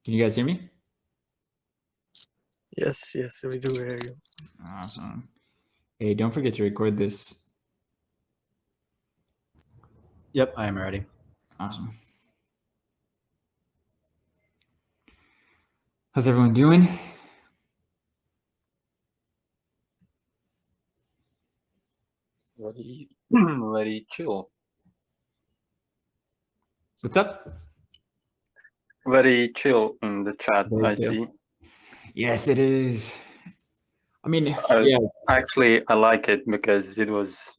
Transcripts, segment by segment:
Can you guys hear me? Yes, we do hear you. Awesome. Hey, don't forget to record this. Yep, I am ready. Awesome. How's everyone doing? Very chill. What's up? Very chill in the chat, Very chill. see. Yes, it is. I mean, yeah. Actually, I like it because it was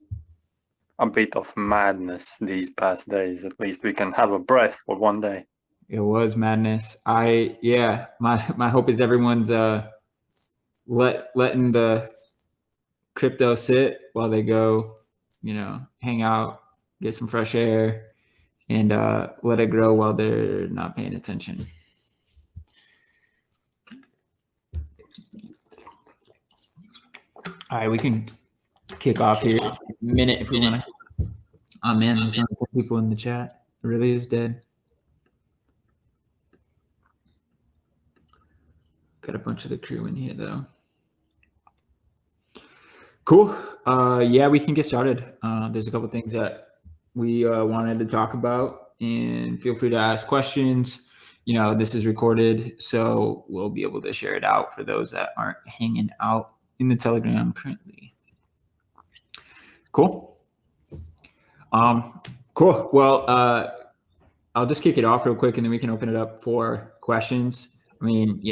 a bit of madness these past days. At least we can have a breath for one day. It was madness. My hope is everyone's letting the crypto sit while they go, hang out, get some fresh air, and let it grow while they're not paying attention. All right, we can kick off here in a minute if we want to. Oh man, there's only 10 people in the chat. It really is dead. Got a bunch of the crew in here though. Cool. Yeah, we can get started. There's a couple things that we wanted to talk about, and feel free to ask questions. This is recorded, so we'll be able to share it out for those that aren't hanging out in the Telegram currently. Cool. Cool. Well, I'll just kick it off real quick, and then we can open it up for questions. I mean,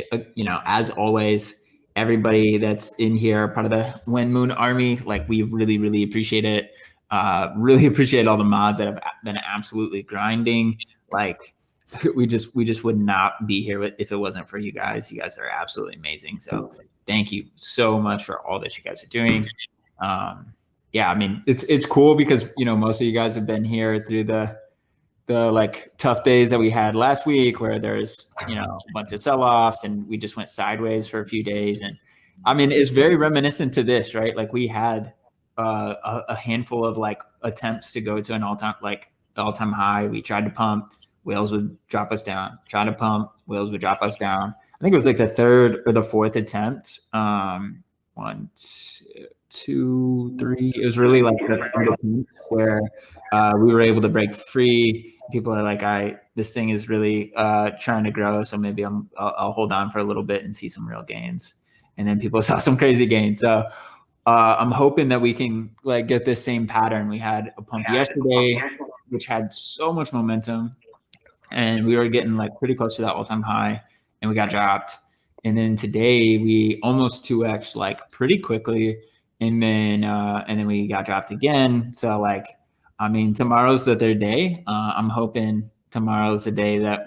as always, everybody that's in here, part of the Wenmoon army, like, we really, really appreciate it. Really appreciate all the mods that have been absolutely grinding. Like, we just would not be here if it wasn't for you guys. You guys are absolutely amazing. So thank you so much for all that you guys are doing. Yeah, I mean, it's cool because, most of you guys have been here through the like tough days that we had last week, where there's, a bunch of sell-offs and we just went sideways for a few days. And I mean, it's very reminiscent to this, right? Like, we had a handful of like attempts to go to an all-time high. We tried to pump, whales would drop us down, try to pump, whales would drop us down. I think it was like the third or the fourth attempt. 1, 2, 3. It was really like the where we were able to break free. People are like, this thing is really trying to grow, so maybe I'll hold on for a little bit and see some real gains. And then people saw some crazy gains. So I'm hoping that we can like get this same pattern. We had a pump yesterday, which had so much momentum, and we were getting like pretty close to that all-time high, and we got dropped. And then today we almost 2x like pretty quickly, and then we got dropped again. So like, I mean, tomorrow's the third day. I'm hoping tomorrow's the day that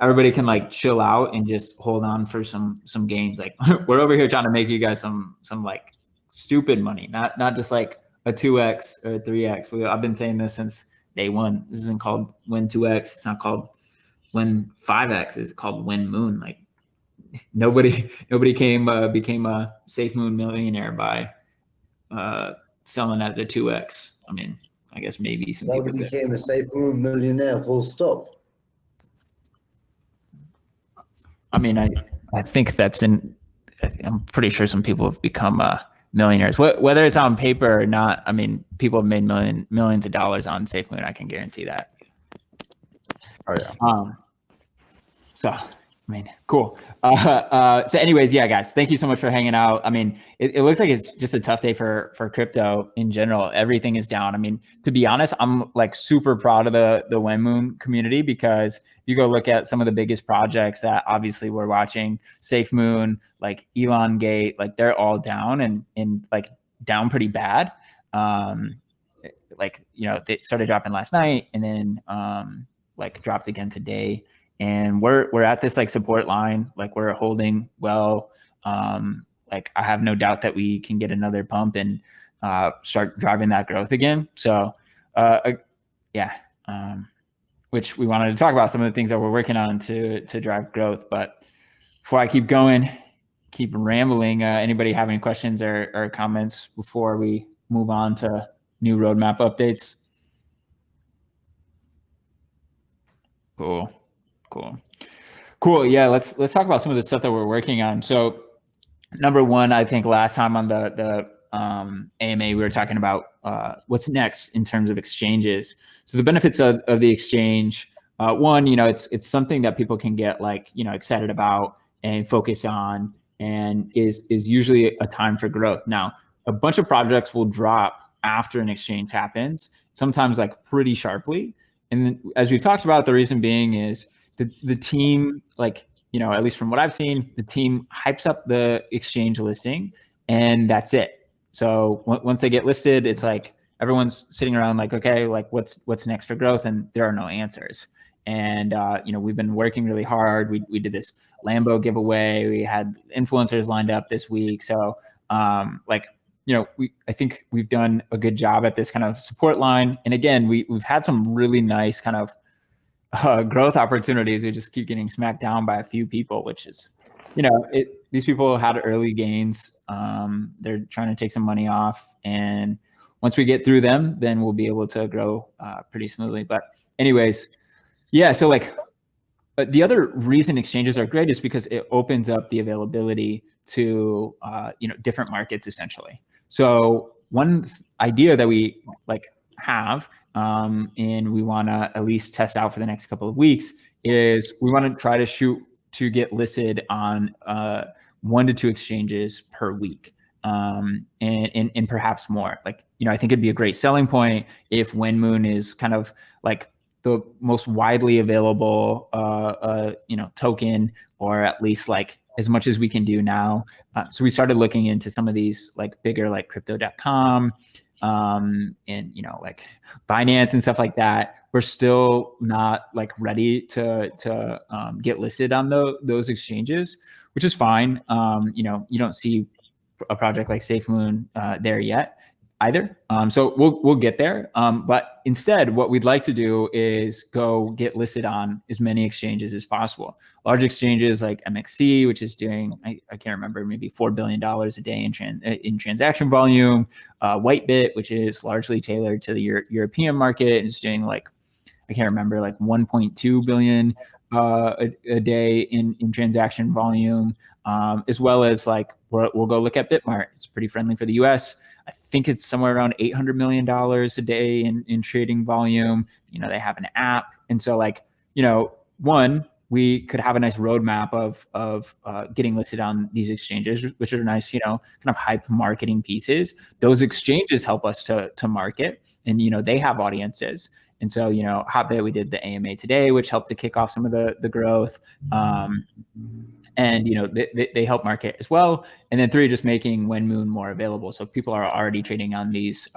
everybody can like chill out and just hold on for some gains. Like, we're over here trying to make you guys some like stupid money, not just like a 2x or a 3x. I've been saying this since day one. This isn't called Win 2x. It's not called Win 5x. It's called Wenmoon. Like, nobody became a Safe Moon millionaire by selling at the 2x. I mean, I guess maybe some people became a Safe Moon millionaire, full stop. I mean, I think I'm pretty sure some people have become millionaires, whether it's on paper or not. I mean, people have made millions of dollars on Safe Moon. I can guarantee that. Oh yeah. So, I mean, cool. So anyways, yeah, guys, thank you so much for hanging out. I mean, it looks like it's just a tough day for crypto in general. Everything is down. I mean, to be honest, I'm like super proud of the Wenmoon community, because you go look at some of the biggest projects that obviously we're watching, Safe Moon, like Elongate, like they're all down and like down pretty bad. Like, they started dropping last night and then like dropped again today. And we're at this like support line, like we're holding well. Like, I have no doubt that we can get another pump and start driving that growth again. So yeah, which we wanted to talk about some of the things that we're working on to drive growth. But before I keep rambling, anybody have any questions or comments before we move on to new roadmap updates? Cool. Cool. Yeah, let's talk about some of the stuff that we're working on. So number one, I think last time on the AMA, we were talking about what's next in terms of exchanges. So the benefits of the exchange, one, it's something that people can get like, excited about and focus on, and is usually a time for growth. Now, a bunch of projects will drop after an exchange happens, sometimes like pretty sharply. And then, as we've talked about, the reason being is the team, like, at least from what I've seen, the team hypes up the exchange listing and that's it. So once they get listed, it's like everyone's sitting around like, okay, like what's next for growth? And there are no answers. And, we've been working really hard. We did this Lambo giveaway. We had influencers lined up this week. So I think we've done a good job at this kind of support line. And again, we've had some really nice kind of growth opportunities. We just keep getting smacked down by a few people, which is, these people had early gains. They're trying to take some money off, and once we get through them, then we'll be able to grow pretty smoothly. But anyways, yeah. So like, the other reason exchanges are great is because it opens up the availability to different markets essentially. So one idea that we have, and we want to at least test out for the next couple of weeks, is we want to try to shoot to get listed on 1 to 2 exchanges per week, and perhaps more. I think it'd be a great selling point if Wenmoon is kind of like the most widely available token, or at least like as much as we can do now. So we started looking into some of these like bigger, like crypto.com, and like Binance and stuff like that. We're still not like ready to get listed on those exchanges, which is fine. You don't see a project like SafeMoon there yet either. So we'll get there. But instead, what we'd like to do is go get listed on as many exchanges as possible. Large exchanges like MXC, which is doing, I can't remember, maybe $4 billion a day in transaction volume. Whitebit, which is largely tailored to the European market, is doing like, I can't remember, like 1.2 billion a day in transaction volume, as well as like we'll go look at Bitmart. It's pretty friendly for the US. I think it's somewhere around $800 million a day in trading volume. They have an app. And so like, one, we could have a nice roadmap of getting listed on these exchanges, which are nice, kind of hype marketing pieces. Those exchanges help us to market, and, they have audiences. And so, Hotbit, we did the AMA today, which helped to kick off some of the growth. And, they help market as well. And then 3, just making Wenmoon more available. So if people are already trading on these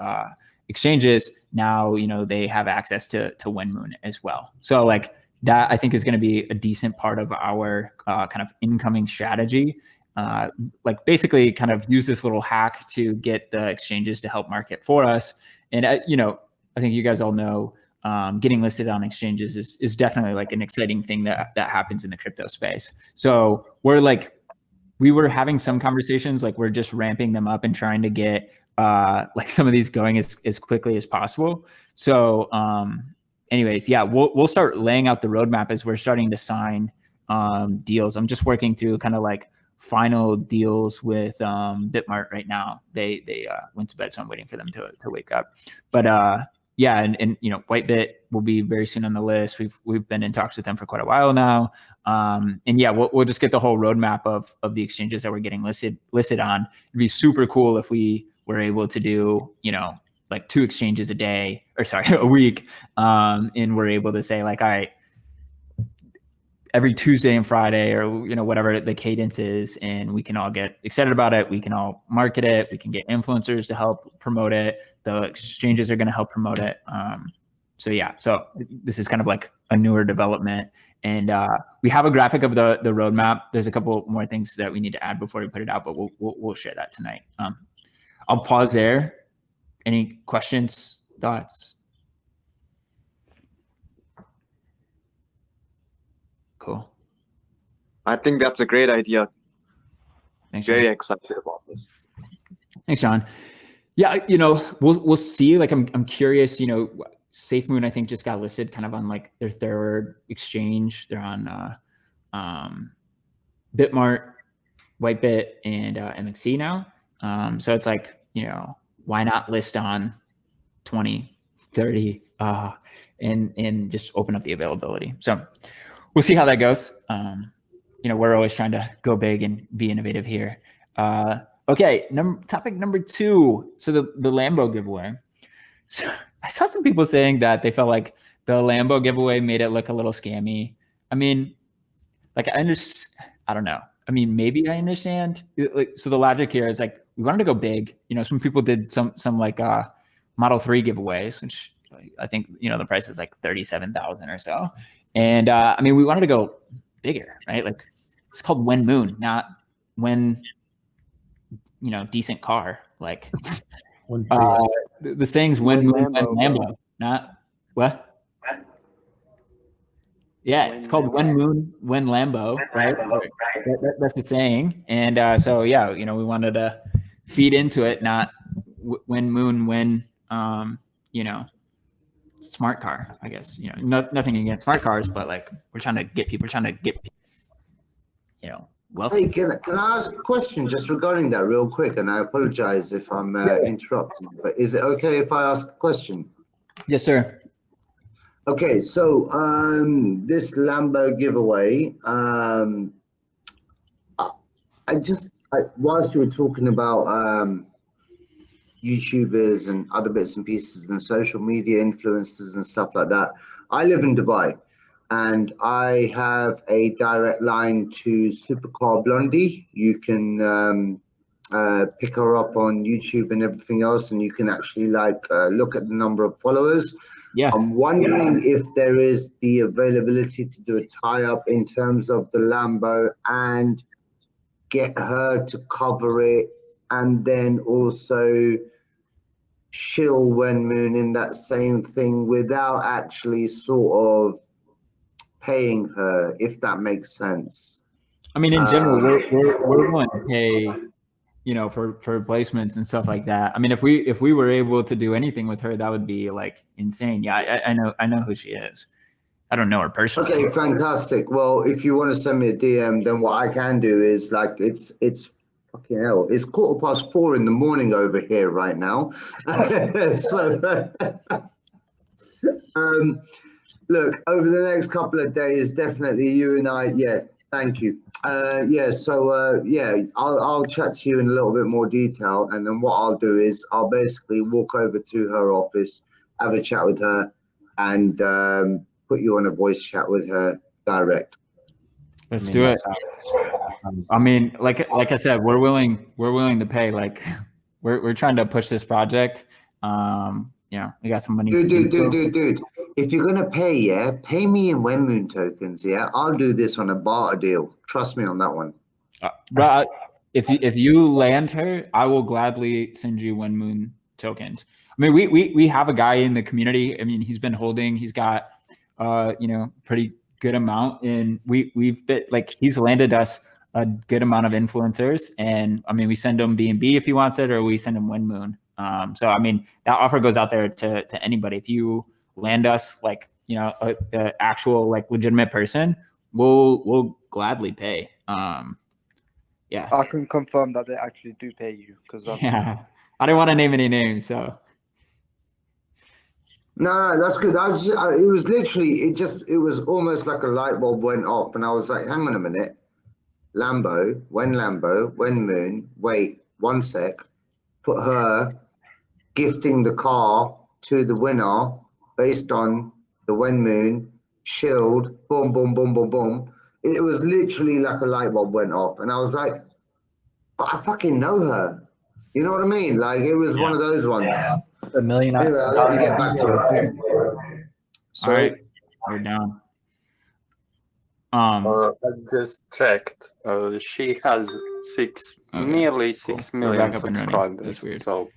exchanges, now, they have access to Wenmoon as well. So like that, I think, is going to be a decent part of our kind of incoming strategy. Like basically kind of use this little hack to get the exchanges to help market for us. And, I think you guys all know, getting listed on exchanges is definitely like an exciting thing that happens in the crypto space. So we were having some conversations, like we're just ramping them up and trying to get like some of these going as quickly as possible. So anyways, yeah, we'll start laying out the roadmap as we're starting to sign deals. I'm just working through kind of like final deals with Bitmart right now. They went to bed, so I'm waiting for them to wake up. But yeah, and Whitebit will be very soon on the list. We've been in talks with them for quite a while now. And yeah, we'll just get the whole roadmap of the exchanges that we're getting listed on. It'd be super cool if we were able to do, like 2 exchanges a week. And we're able to say like, all right, every Tuesday and Friday, or whatever the cadence is, and we can all get excited about it. We can all market it. We can get influencers to help promote it. The exchanges are going to help promote it. So yeah, so this is kind of like a newer development, and we have a graphic of the roadmap. There's a couple more things that we need to add before we put it out, but we'll share that tonight. I'll pause there. Any questions, thoughts? Cool. I think that's a great idea. Thanks, Very John. excited about this. Thanks, John. Yeah, we'll see. Like, I'm curious. SafeMoon, I think, just got listed kind of on like their 3rd exchange. They're on Bitmart, Whitebit, and MXC now. So it's like, why not list on 20, 30, and just open up the availability. So we'll see how that goes. We're always trying to go big and be innovative here. Okay, topic number 2. So the Lambo giveaway. So I saw some people saying that they felt like the Lambo giveaway made it look a little scammy. I mean, like I don't know. I mean, maybe I understand. So the logic here is like we wanted to go big. Some people did some like Model 3 giveaways, which I think the price is like 37,000 or so. And I mean, we wanted to go bigger, right? Like it's called Wenmoon, not when decent car. Like the saying's Wenmoon, when Lambo, not what? Yeah, it's called Wenmoon, when Lambo, right? That's the saying. And so yeah, we wanted to feed into it, not Wenmoon, when smart car, I guess. Nothing against smart cars, but like we're trying to get people, wealthy. Hey, can I ask a question just regarding that real quick? And I apologize if I'm interrupting, but is it okay if I ask a question? Yes, sir. Okay, so this Lambo giveaway, whilst you were talking about YouTubers and other bits and pieces and social media influencers and stuff like that, I live in Dubai. And I have a direct line to Supercar Blondie. You can pick her up on YouTube and everything else, and you can actually look at the number of followers. Yeah. I'm wondering if there is the availability to do a tie-up in terms of the Lambo and get her to cover it, and then also shill Wenmoon in that same thing without actually sort of paying her, if that makes sense. I mean, in general, we're willing to pay, for placements and stuff like that. I mean, if we were able to do anything with her, that would be like insane. Yeah, I know who she is. I don't know her personally. Okay, fantastic. Well, if you want to send me a DM, then what I can do is it's fucking hell. It's 4:15 in the morning over here right now. So look, over the next couple of days, definitely you and I, thank you. I'll chat to you in a little bit more detail, and then what I'll do is I'll basically walk over to her office, have a chat with her, and put you on a voice chat with her direct. Let's do it. I mean, like I said, we're willing to pay. Like we're trying to push this project. We got some money. Dude. If you're gonna pay, pay me in Wenmoon tokens. I'll do this on a barter deal. Trust me on that one. Bro, if you land her, I will gladly send you Wenmoon tokens. I mean, we have a guy in the community. I mean, he's been holding. He's got pretty good amount, and we've been like he's landed us a good amount of influencers, and I mean, we send him B&B if he wants it, or we send him Wenmoon. So I mean, that offer goes out there to anybody. If you land us like a actual like legitimate person, we'll gladly pay. Yeah, I can confirm that they actually do pay you because I didn't want to name any names, so no, that's good. It was literally it was almost like a light bulb went off, and I was like, hang on a minute, Wenmoon, wait 1 sec, put her gifting the car to the winner based on the Wenmoon, shield, boom, boom, boom, boom, boom. It was literally like a light bulb went off, and I was like, but I fucking know her. You know what I mean? Like it was one of those ones. $1 million. Anyway, I'll let you get back to it. all right, we're down. I just checked. She has nearly 6 million back up and running. subscribers. That's weird. So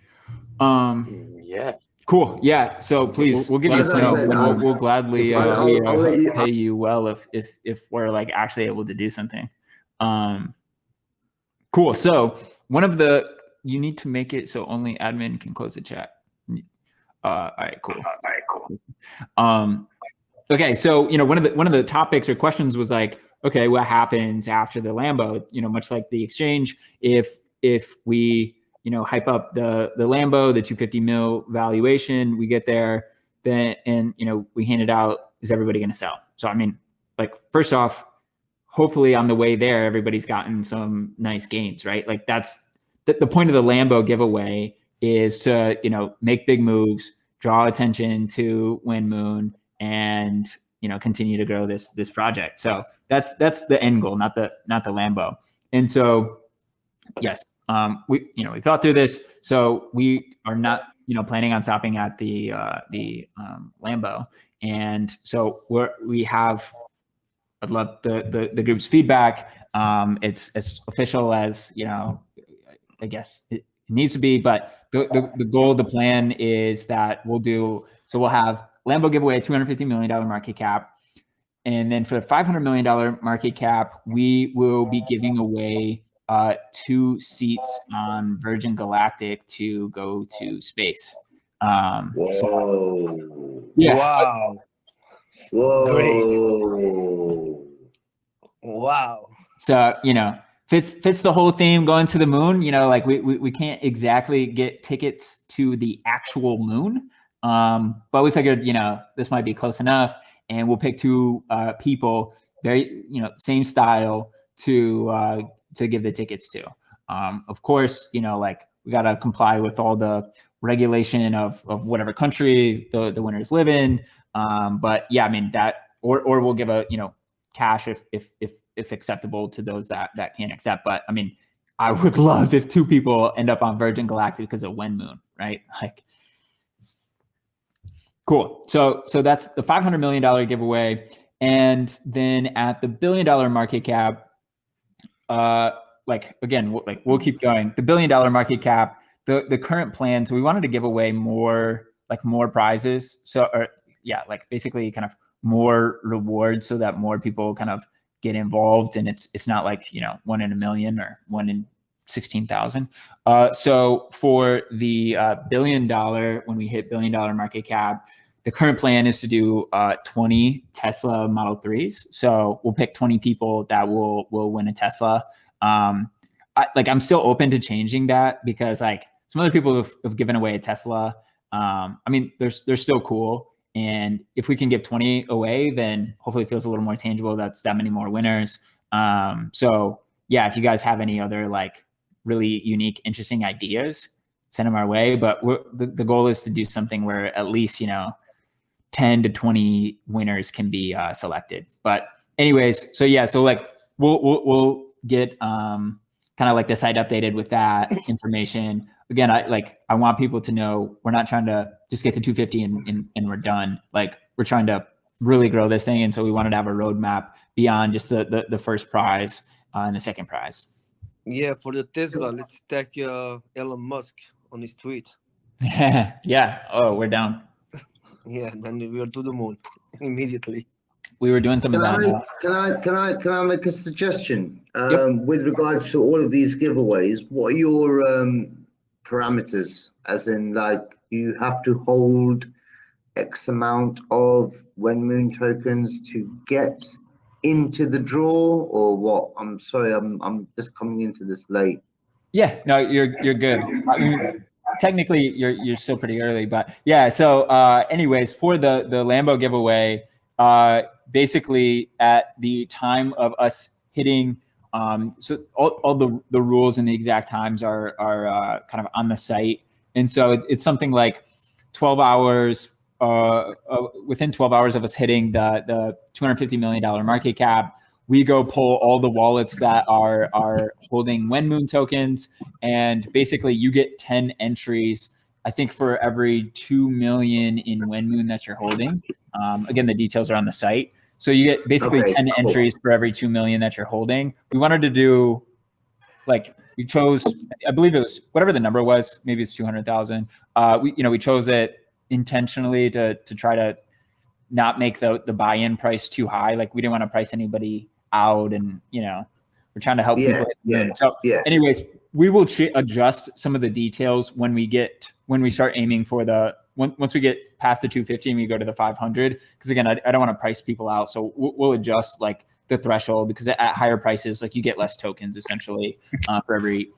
Yeah. Cool. Yeah. So please, we'll give you a know, and we'll gladly pay you well if we're like actually able to do something. Cool. So you need to make it so only admin can close the chat. All right. Cool. Okay. So one of the topics or questions was like, okay, what happens after the Lambo? You know, much like the exchange, if we, you know, hype up the Lambo, the 250 mil valuation, we get there, then, and, you know, we hand it out, is everybody going to sell? So, I mean, like, first off, hopefully on the way there, everybody's gotten some nice gains, right? Like, that's the point of the Lambo giveaway, is to, you know, make big moves, draw attention to Wenmoon, and, you know, continue to grow this project. So that's the end goal, not the Lambo. And so, yes, we thought through this. So we are not, you know, planning on stopping at the Lambo. And so I'd love the group's feedback. It's as official as, you know, I guess it needs to be, but the goal, the plan is that we'll have Lambo giveaway, $250 million market cap. And then for the $500 million market cap, we will be giving away 2 seats on Virgin Galactic to go to space. Whoa. So, yeah. Wow. Whoa. Wow. So, you know, fits the whole theme, going to the moon. You know, like we can't exactly get tickets to the actual moon. But we figured, you know, this might be close enough, and we'll pick 2 people, very, you know, same style, to give the tickets to. Of course, you know, like, we got to comply with all the regulation of whatever country the winners live in. But yeah, I mean, that, or we'll give a, you know, cash if acceptable to those that can't accept. But I mean, I would love if 2 people end up on Virgin Galactic because of Wenmoon, right? Like, cool. So that's the $500 million giveaway. And then at the $1 billion market cap, like, again, we'll keep going. The $1 billion market cap, the current plan, so we wanted to give away more prizes. So, or yeah, like, basically kind of more rewards, so that more people kind of get involved, and it's not like, you know, 1 in a million or 1 in 16,000. So for the $1 billion, when we hit $1 billion market cap, the current plan is to do 20 Tesla Model 3s. So we'll pick 20 people that will win a Tesla. I'm still open to changing that, because, like, some other people have given away a Tesla. I mean, they're still cool. And if we can give 20 away, then hopefully it feels a little more tangible. That's that many more winners. So yeah, if you guys have any other, like, really unique, interesting ideas, send them our way. But the goal is to do something where at least, you know, 10 to 20 winners can be selected. But anyways, so yeah, so like we'll get kind of like the site updated with that information. Again, I want people to know we're not trying to just get to 250 and we're done. Like, we're trying to really grow this thing. And so we wanted to have a roadmap beyond just the first prize and the second prize. Yeah, for the Tesla, let's tag Elon Musk on his tweet. Yeah. Oh, we're down. Yeah, then we are to the moon immediately. We were doing some of that. Can I make a suggestion? Yep. With regards to all of these giveaways, what are your parameters? As in, like, you have to hold X amount of Wenmoon tokens to get into the draw, or what? I'm sorry, I'm just coming into this late. Yeah, no, you're good. I mean, technically you're still pretty early, but yeah. So anyways, for the Lambo giveaway, basically at the time of us hitting, so all the rules and the exact times are kind of on the site. And so it's something like 12 hours, within 12 hours of us hitting the $250 million market cap, we go pull all the wallets that are holding Wenmoon tokens, and basically you get 10 entries, I think, for every 2 million in Wenmoon that you're holding. Again, the details are on the site. So you get basically 10 entries for every 2 million that you're holding. We wanted to do, like, we chose, I believe it was whatever the number was, maybe it's 200,000. We chose it intentionally to try to not make the buy-in price too high. Like, we didn't want to price anybody out, and, you know, we're trying to help people. So anyways, we will adjust some of the details when we start aiming for once we get past the 250 and we go to the 500, because again, I don't want to price people out. So we'll adjust, like, the threshold, because at higher prices, like you get less tokens essentially for every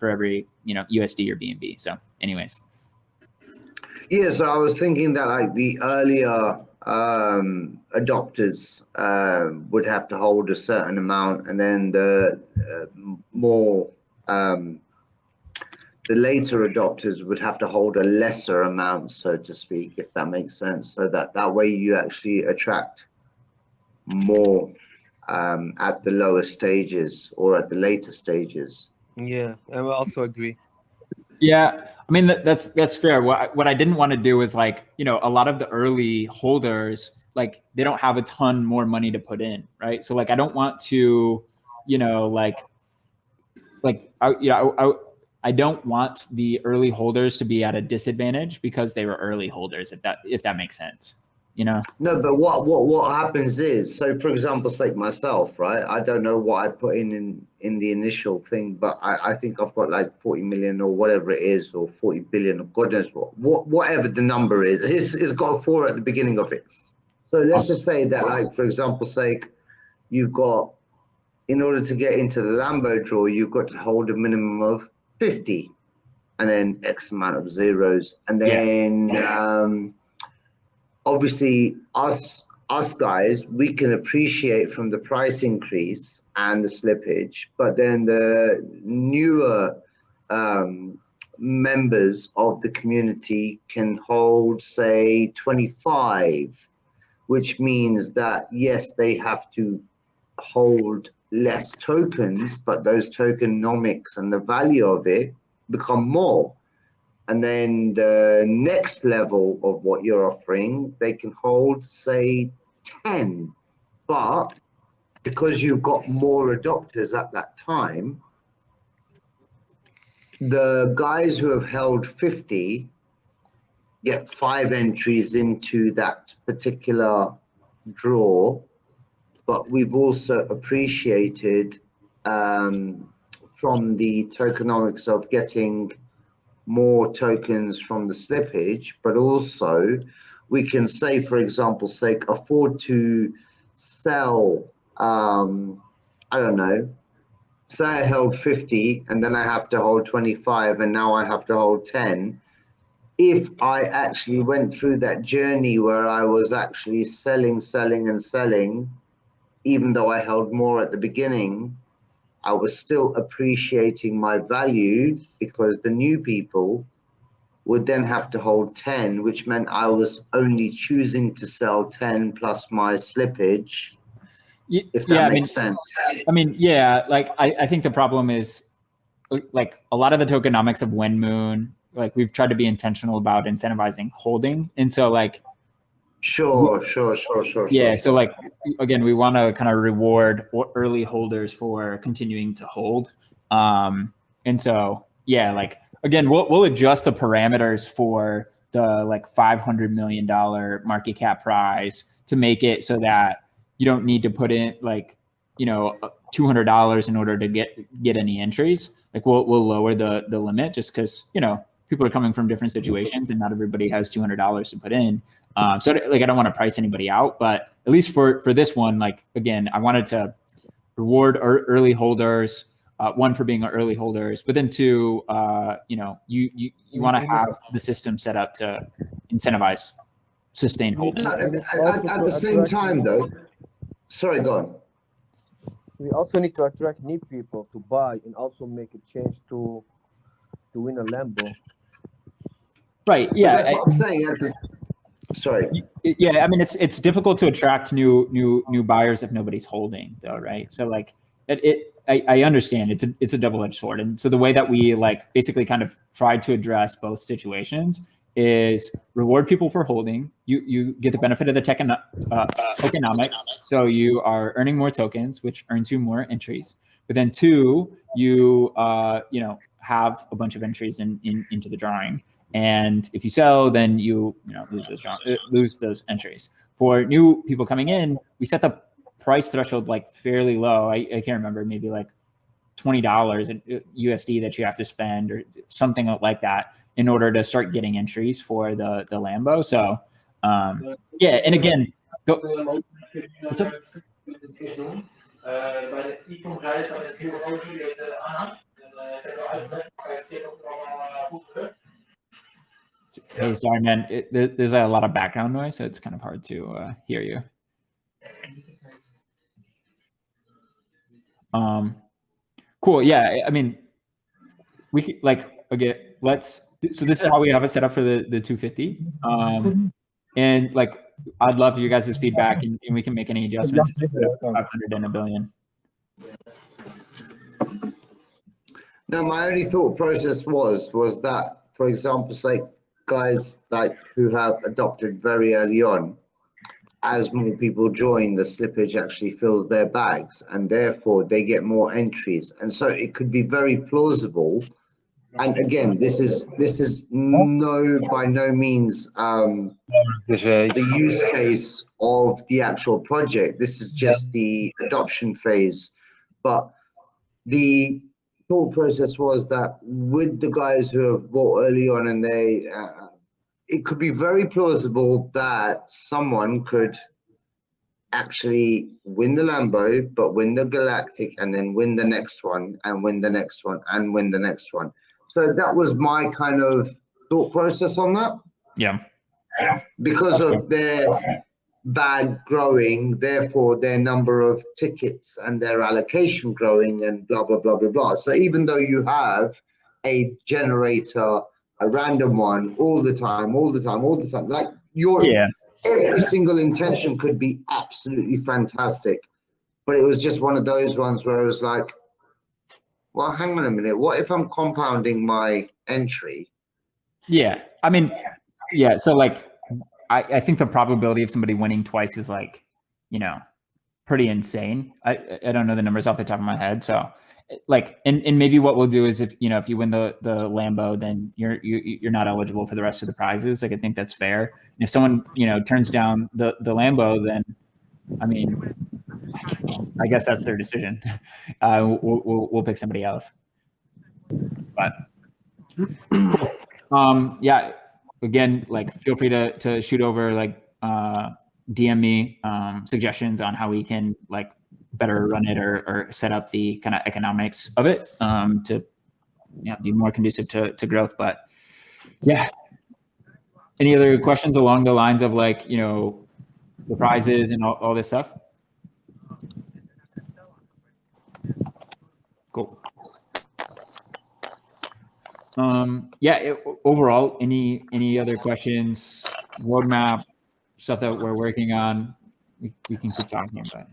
USD or BNB. So anyways. Yeah, so I was thinking that like the earlier adopters would have to hold a certain amount, and then the more the later adopters would have to hold a lesser amount, so to speak, if that makes sense. So that way you actually attract more at the lower stages or at the later stages. Yeah, I also agree. Yeah, I mean that's fair. What I didn't want to do is like, a lot of the early holders, like they don't have a ton more money to put in, right? So like I don't want to, I don't want the early holders to be at a disadvantage because they were early holders, if that makes sense. No, but what happens is, so for example, say myself, right? I don't know what I put in the initial thing, but I think I've got like 40 million or whatever it is, or 40 billion, or God knows whatever the number is. It's got a 4 at the beginning of it. So let's just say that, like, for example's sake, you've got, in order to get into the Lambo draw, you've got to hold a minimum of 50 and then X amount of zeros. And then obviously us guys, we can appreciate from the price increase and the slippage, but then the newer members of the community can hold, say, 25, which means that, yes, they have to hold less tokens, but those tokenomics and the value of it become more. And then the next level of what you're offering, they can hold, say, 10. But because you've got more adopters at that time, the guys who have held 50 get 5 entries into that particular draw. But we've also appreciated from the tokenomics of getting more tokens from the slippage, but also we can say, for example's sake, afford to sell, I don't know, say I held 50 and then I have to hold 25 and now I have to hold 10. If I actually went through that journey where I was actually selling, even though I held more at the beginning, I was still appreciating my value, because the new people would then have to hold 10, which meant I was only choosing to sell 10 plus my slippage, if that makes sense. I mean, yeah, like I think the problem is, like, a lot of the tokenomics of Wenmoon, like we've tried to be intentional about incentivizing holding. And so like, Sure. Yeah. So like, again, we want to kind of reward early holders for continuing to hold. And so, yeah, like, again, we'll adjust the parameters for the like $500 million market cap prize to make it so that you don't need to put in like, $200 in order to get any entries. Like we'll lower the limit just because, people are coming from different situations and not everybody has $200 to put in. So like, I don't want to price anybody out, but at least for this one, like, again, I wanted to reward early holders, one, for being early holders, but then two, you want to have the system set up to incentivize sustained holding. At the same time though, sorry, go on. We also need to attract new people to buy and also make a change to win a Lambo. Right. Yeah. That's what I'm saying. Sorry. Yeah, I mean, it's difficult to attract new buyers if nobody's holding, though, right? So like, I understand it's a double-edged sword, and so the way that we like basically kind of tried to address both situations is reward people for holding. You get the benefit of the tokenomics, so you are earning more tokens, which earns you more entries. But then two, you have a bunch of entries into the drawing. And if you sell, then you lose those entries. For new people coming in, we set the price threshold like fairly low. I can't remember, maybe like $20 USD that you have to spend or something like that in order to start getting entries for the Lambo. So yeah, and again, what's up? bij de e-commerce staat het heel hoog die het aanhoudt. En ik heb wel uitgelegd, maar ik heb het allemaal goed gebeurd. Hey, sorry, man. There's a lot of background noise, so it's kind of hard to hear you. Cool. Yeah. I mean, we could, like, again, so this is how we have it set up for the 250. And like, I'd love your guys' feedback, and we can make any adjustments. 500 and $1 billion. No, my only thought process was that, for example, say guys like who have adopted very early on, as more people join, the slippage actually fills their bags, and therefore they get more entries. And so it could be very plausible. And again, this is by no means the use case of the actual project. This is just the adoption phase. But the thought process was that with the guys who have bought early on, and they it could be very plausible that someone could actually win the Lambo, but win the Galactic, and then win the next one, and win the next one, and win the next one. So that was my kind of thought process on that. Yeah. Because of their bag growing, therefore their number of tickets and their allocation growing, and blah, blah, blah, blah, blah. So even though you have a generator, a random one all the time, like every single intention could be absolutely fantastic. But it was just one of those ones where I was like, well, hang on a minute. What if I'm compounding my entry? Yeah. I mean, yeah. So like, I think the probability of somebody winning twice is like, you know, pretty insane. I don't know the numbers off the top of my head. So like, and maybe what we'll do is if you win the Lambo, then you're not eligible for the rest of the prizes. Like, I think that's fair. And if someone, turns down the Lambo, then, I mean, I guess that's their decision. We'll pick somebody else. But cool. Yeah. Again, like, feel free to shoot over, like, DM me suggestions on how we can, like, better run it or set up the kind of economics of it to be more conducive to growth. But yeah. Any other questions along the lines of, like, the prizes and all this stuff? Cool. Yeah, overall, any other questions, roadmap, stuff that we're working on, we can keep talking about it.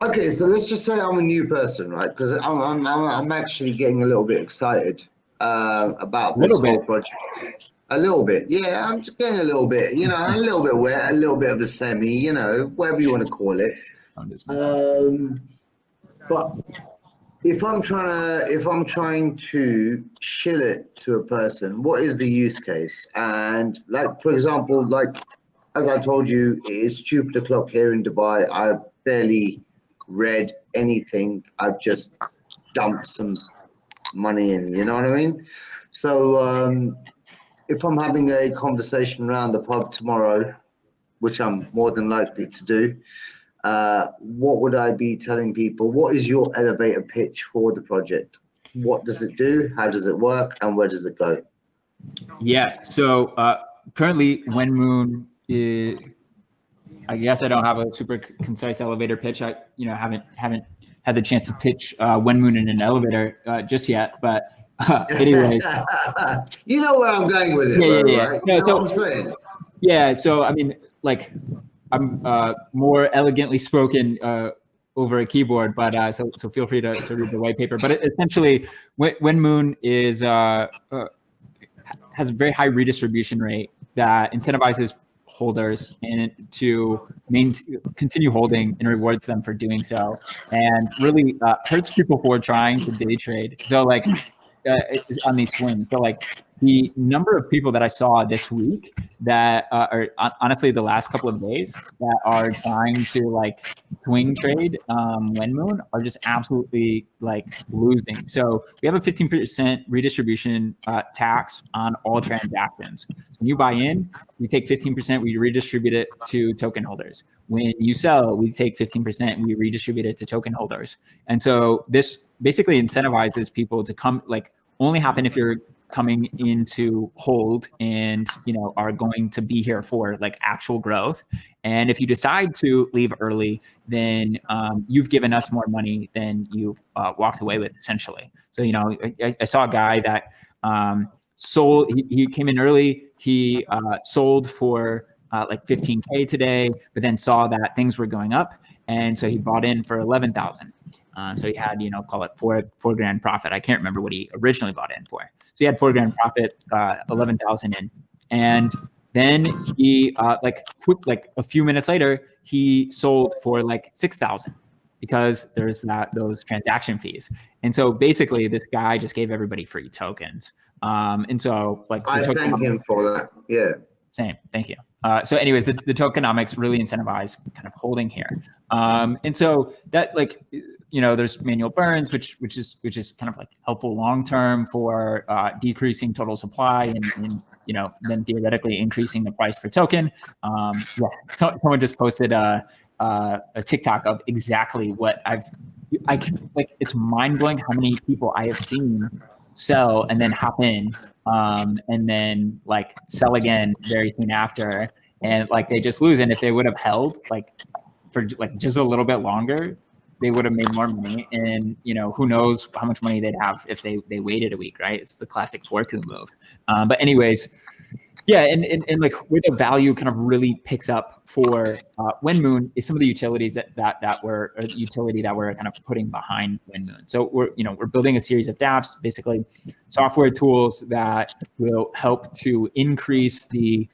Okay, so let's just say I'm a new person, right? Because I'm actually getting a little bit excited about this whole project. A little bit, yeah. I'm just getting a little bit, a little bit wet, a little bit of a semi, whatever you want to call it. But if I'm trying to shill it to a person, what is the use case? And, like, for example, like, as I told you, it's stupid o'clock here in Dubai. I've barely read anything. I've just dumped some money in, you know what I mean? So if I'm having a conversation around the pub tomorrow, which I'm more than likely to do, what would I be telling people? What is your elevator pitch for the project? What does it do? How does it work? And where does it go? Yeah. So currently, Wenmoon is, I guess I don't have a super concise elevator pitch. I haven't had the chance to pitch Wenmoon in an elevator just yet. But anyway, you know where I'm going with it. Yeah. Right? No, you know what I'm saying? Yeah. So I mean, like, I'm more elegantly spoken over a keyboard, but so feel free to read the white paper. But essentially, Wenmoon is has a very high redistribution rate that incentivizes holders and to continue holding and rewards them for doing so, and really hurts people who are trying to day trade. So, like, on these swings. So, like, the number of people that I saw this week that or honestly the last couple of days that are trying to like swing trade Wenmoon are just absolutely like losing. So we have a 15% redistribution tax on all transactions. So when you buy in, we take 15%, we redistribute it to token holders. When you sell, we take 15% and we redistribute it to token holders. And so this basically incentivizes people to come, like only happen if you're coming into hold and are going to be here for like actual growth. And if you decide to leave early, then you've given us more money than you've walked away with, essentially. So I saw a guy that sold. He came in early. He sold for like 15K today, but then saw that things were going up, and so he bought in for 11,000. So he had, call it four grand profit. I can't remember what he originally bought in for. So he had 4 grand profit, 11,000 in, and then he like a few minutes later he sold for like 6,000 because there's those transaction fees. And so basically this guy just gave everybody free tokens. And so like I thank him for that. Yeah. Same. Thank you. So anyways, the tokenomics really incentivize kind of holding here. And so that like, there's manual burns, which is kind of like helpful long-term for decreasing total supply and then theoretically increasing the price per token. Someone just posted a TikTok of exactly what I can, like, it's mind blowing how many people I have seen sell and then hop in and then like sell again very soon after, and like they just lose. And if they would have held like for like just a little bit longer, they would have made more money. And who knows how much money they'd have if they waited a week, right? It's the classic Forku move. But anyways, yeah, and like where the value kind of really picks up for Wenmoon is some of the utilities that were kind of putting behind Wenmoon. So we're building a series of dApps, basically software tools that will help to increase the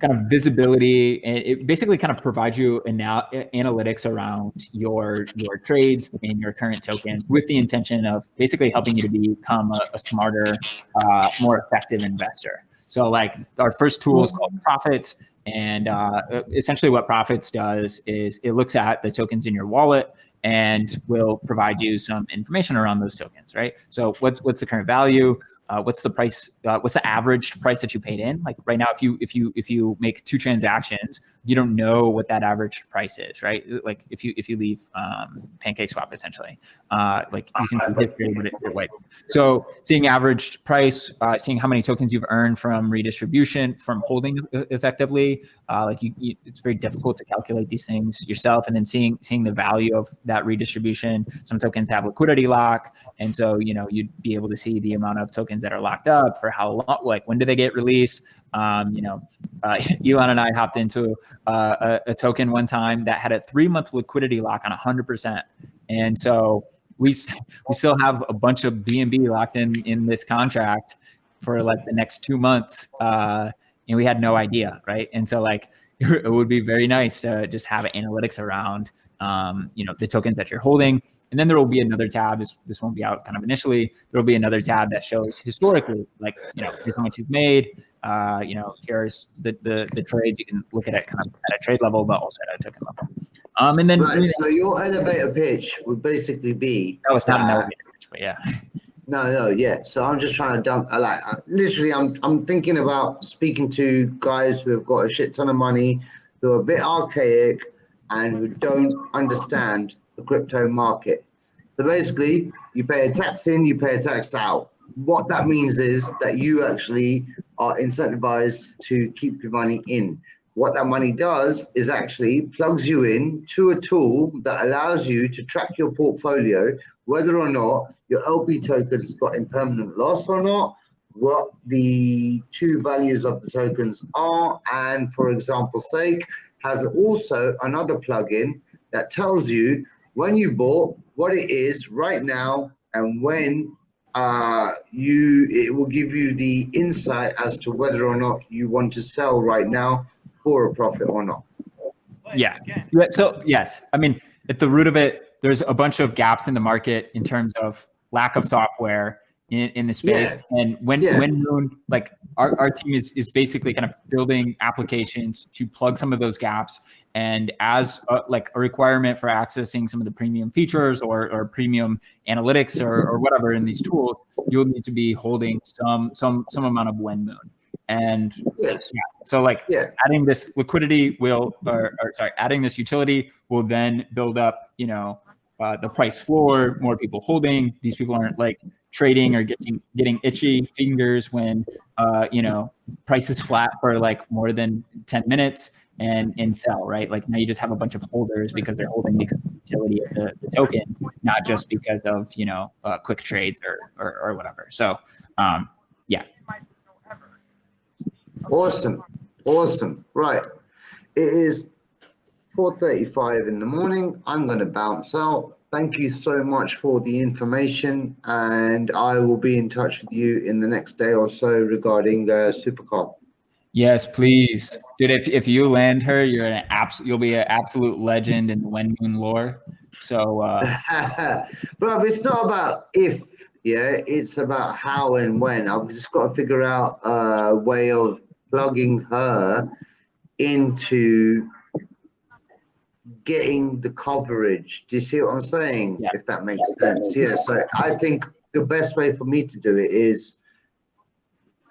kind of visibility, and it basically kind of provides you analytics around your trades and your current tokens, with the intention of basically helping you to become a smarter, more effective investor. So like our first tool is called Profits, and essentially what Profits does is it looks at the tokens in your wallet and will provide you some information around those tokens, right? So what's the current value? What's the price? What's the average price that you paid in? Like right now, if you make 2 transactions, you don't know what that average price is, right? Like if you leave Pancakeswap, essentially, like you can see history of it way. So seeing average price, seeing how many tokens you've earned from redistribution, from holding effectively, like it's very difficult to calculate these things yourself, and then seeing the value of that redistribution. Some tokens have liquidity lock, and so you'd be able to see the amount of tokens that are locked up for how long, like when do they get released. Elon and I hopped into a token one time that had a 3-month liquidity lock on 100%, and so we still have a bunch of BNB locked in this contract for like the next 2 months, and we had no idea, right? And so like it would be very nice to just have analytics around the tokens that you're holding. And then there will be another tab. This won't be out kind of initially. There will be another tab that shows historically, like here's how much you've made. Here's the trades. You can look at it kind of at a trade level, but also at a token level. And then right. So your elevator pitch would basically be that was not an elevator pitch, but yeah. No, yeah. So I'm just trying to dump. Literally, I'm thinking about speaking to guys who have got a shit ton of money, who are a bit archaic, and who don't understand the crypto market. So basically, you pay a tax in, you pay a tax out. What that means is that you actually are incentivized to keep your money in. What that money does is actually plugs you in to a tool that allows you to track your portfolio, whether or not your LP token has got impermanent loss or not, what the 2 values of the tokens are, and for example's sake, has also another plugin that tells you when you bought, what it is right now, and when it will give you the insight as to whether or not you want to sell right now for a profit or not. Yeah. So yes, I mean, at the root of it, there's a bunch of gaps in the market in terms of lack of software in the space. Yeah. And Wenmoon, like our team is basically kind of building applications to plug some of those gaps. And as like a requirement for accessing some of the premium features or premium analytics or whatever in these tools, you'll need to be holding some amount of Wenmoon. And so like adding this liquidity adding this utility will then build up, the price floor, more people holding. These people aren't like trading or getting itchy fingers when price is flat for like more than 10 minutes and sell, right? Like now you just have a bunch of holders because they're holding because of the utility of the token, not just because of quick trades or whatever. So yeah. Awesome. Right. It is 4:35 in the morning. I'm going to bounce out. Thank you so much for the information, and I will be in touch with you in the next day or so regarding Supercar. Yes, please, dude. If you land her, you'll be an absolute legend in the Wenmoon lore. So, bro, it's not about if, it's about how and when. I've just got to figure out a way of plugging her into getting the coverage. Do you see what I'm saying? Yeah. If that makes sense. Yeah. So I think the best way for me to do it is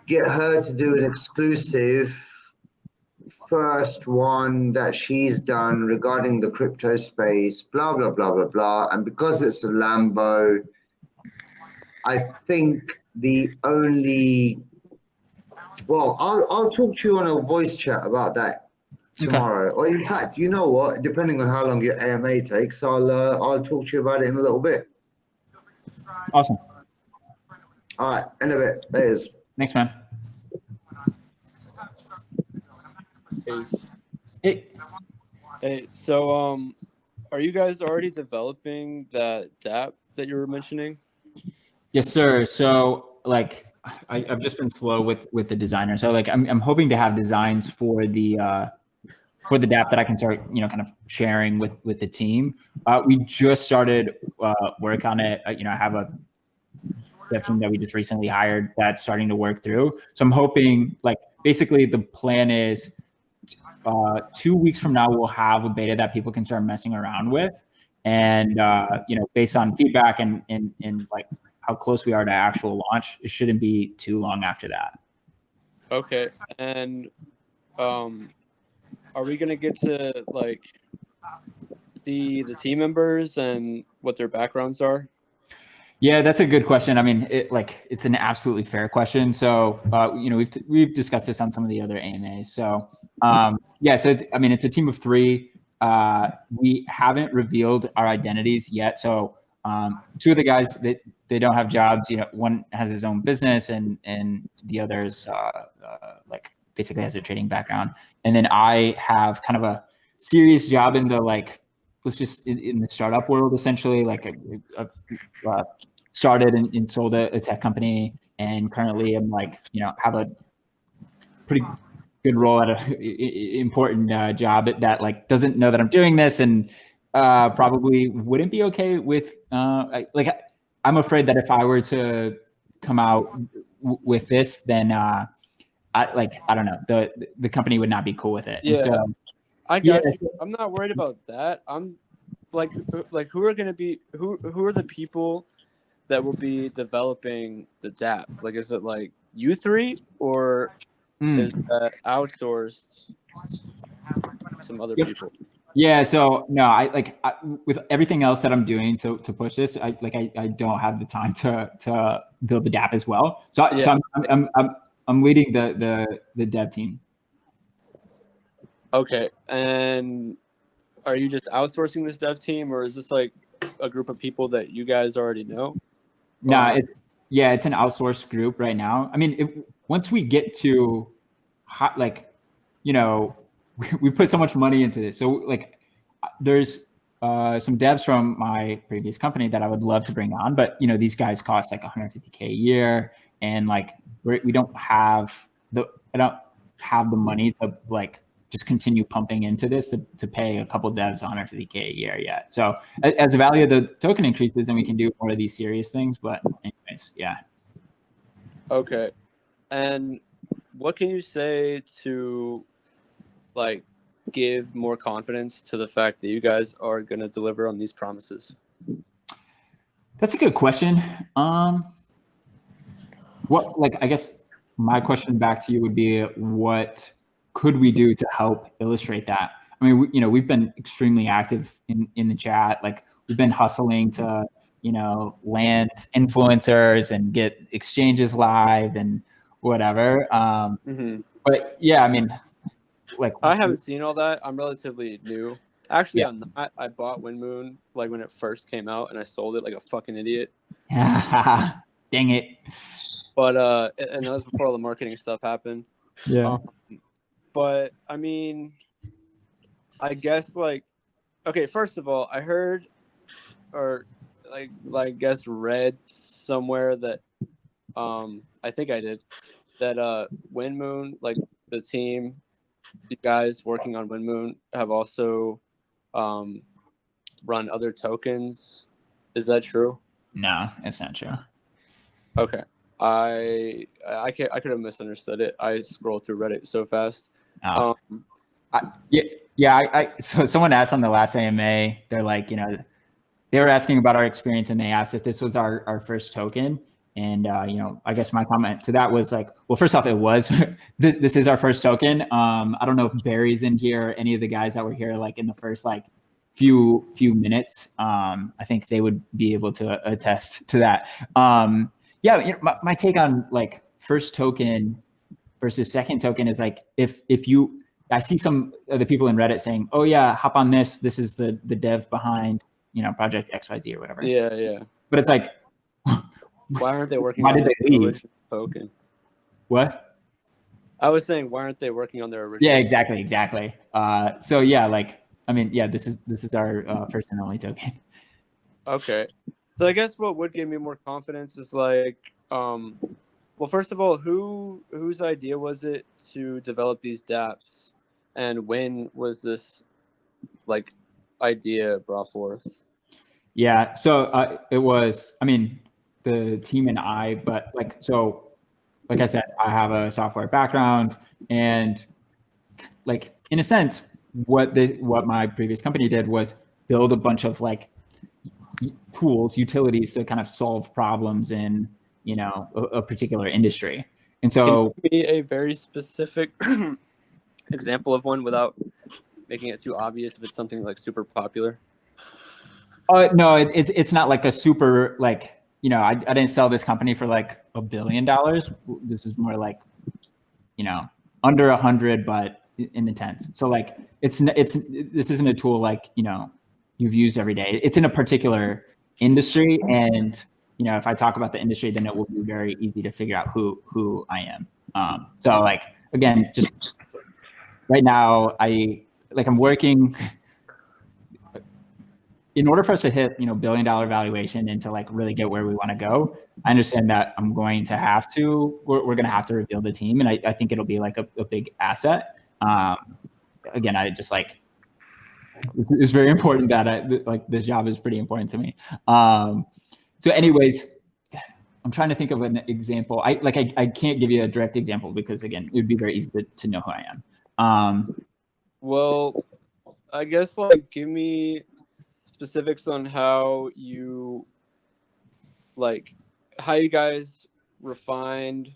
get her to do an exclusive first one that she's done regarding the crypto space, blah, blah, blah, blah, blah. And because it's a Lambo, I think I'll talk to you on a voice chat about that tomorrow. Okay. Or in fact, you know what? Depending on how long your AMA takes, I'll talk to you about it in a little bit. Awesome. All right, in a bit. There's. Thanks, man. Hey, so are you guys already developing that dApp that you were mentioning? Yes, sir. So like I've just been slow with the designer. So like I'm hoping to have designs for the dApp that I can start, kind of sharing with the team. We just started work on it. I have a dev team that we just recently hired that's starting to work through. So I'm hoping, like, basically the plan is 2 weeks from now we'll have a beta that people can start messing around with, and based on feedback and like how close we are to actual launch, it shouldn't be too long after that. Okay, and are we gonna get to like see the team members and what their backgrounds are? Yeah, that's a good question. I mean, it's an absolutely fair question. So, we've discussed this on some of the other AMAs. So, so it's a team of 3. We haven't revealed our identities yet. So, 2 of the guys they don't have jobs. One has his own business, and the others basically has a trading background. And then I have kind of a serious job in the in the startup world, essentially. Like I've started and sold a tech company, and currently I'm have a pretty good role at an important job that doesn't know that I'm doing this, and probably wouldn't be okay with I'm afraid that if I were to come out with this, then I don't know, the company would not be cool with it. Yeah, and so, I got you. I'm not worried about that. I'm like who are the people that will be developing the dApp? Like, is it like you 3, or is that outsourced some other people? Yeah, so no, I with everything else that I'm doing to push this, I don't have the time to build the dApp as well. So I'm leading the dev team. Okay, and are you just outsourcing this dev team, or is this like a group of people that you guys already know? No, it's an outsourced group right now. I mean, once we get to we put so much money into this. So there's some devs from my previous company that I would love to bring on, but these guys cost like $150K a year, and I don't have the money to just continue pumping into this to pay a couple devs $150K a year yet. So as the value of the token increases, then we can do more of these serious things. But anyways, yeah. Okay. And what can you say to like give more confidence to the fact that you guys are going to deliver on these promises? That's a good question. What, like, I guess my question back to you would be, what could we do to help illustrate that? I mean, we've been extremely active in the chat. Like, we've been hustling to, land influencers and get exchanges live and whatever. But yeah, I mean, like, I haven't seen all that. I'm relatively new. Actually, Yeah. I'm not. I bought Wenmoon like when it first came out, and I sold it like a fucking idiot. dang it. But and that was before all the marketing stuff happened. Yeah. But I mean, I guess like, okay, first of all, I heard, or like I guess read somewhere that, I think I did, that Wenmoon, like the team, you guys working on Wenmoon have also run other tokens. Is that true? No, it's not true. Okay. I could have misunderstood it. I scrolled through Reddit so fast. Oh. So someone asked on the last AMA, they're like, they were asking about our experience, and they asked if this was our first token. And, I guess my comment to that was like, well, first off, it was, this is our first token. I don't know if Barry's in here, any of the guys that were here, like in the first, like few minutes. I think they would be able to attest to that. Yeah, my take on like first token versus second token is like, I see some of the people in Reddit saying, oh yeah, hop on this. This is the dev behind, Project XYZ or whatever. Yeah. But it's like, why aren't they working why on did they their leave? original token? What? I was saying, why aren't they working on their original? Yeah, exactly. So yeah, like, I mean, yeah, this is our first and only token. Okay. So I guess what would give me more confidence is like, well, first of all, whose idea was it to develop these dApps, and when was this like idea brought forth? Yeah, so it was, I mean, the team and I, but like I said, I have a software background, and like in a sense, what my previous company did was build a bunch of like tools, utilities to kind of solve problems in a particular industry. And so, can you give me a very specific example of one without making it too obvious if it's something like super popular? No, it's not like a super like, I didn't sell this company for like $1 billion. This is more like, under 100, but in the tens. So like, this isn't a tool like, you've used every day. It's in a particular industry, and if I talk about the industry, then it will be very easy to figure out who I am. So like, again, just right now, I'm working. In order for us to hit, $1 billion valuation and to like really get where we want to go, I understand that we're going to have to reveal the team. And I think it'll be like a big asset. Again, I just like, it's very important that this job is pretty important to me. So anyways, I'm trying to think of an example. I can't give you a direct example because again, it would be very easy to know who I am. Well, I guess like give me specifics on how you guys refined,